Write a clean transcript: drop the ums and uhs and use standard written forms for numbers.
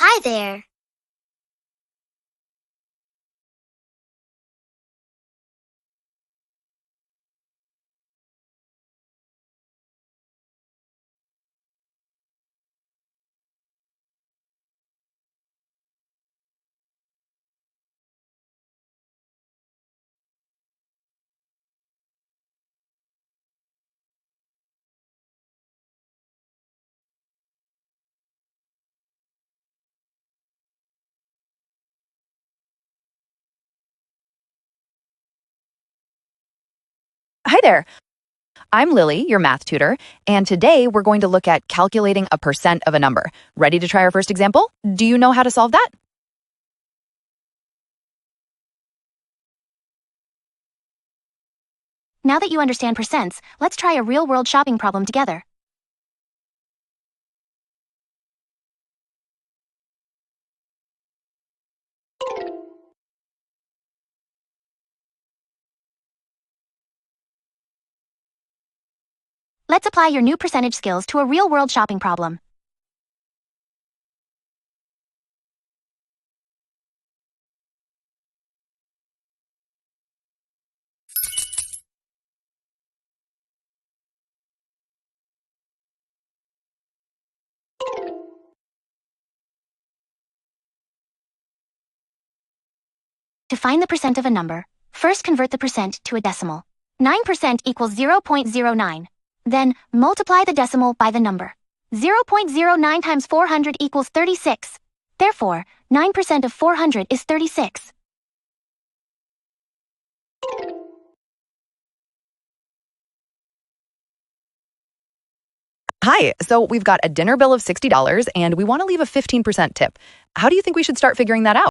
Hi there. Hi there. I'm Lily, your math tutor, and today we're going to look at calculating a percent of a number. Ready to try our first example? Do you know how to solve that? Now that you understand percents, let's try a real-world shopping problem together. Let's apply your new percentage skills to a real-world shopping problem. To find the percent of a number, first convert the percent to a decimal. 9% equals 0.09. Then, multiply the decimal by the number. 0.09 times 400 equals 36. Therefore, 9% of 400 is 36. Hi, so we've got a dinner bill of $60 and we want to leave a 15% tip. How do you think we should start figuring that out?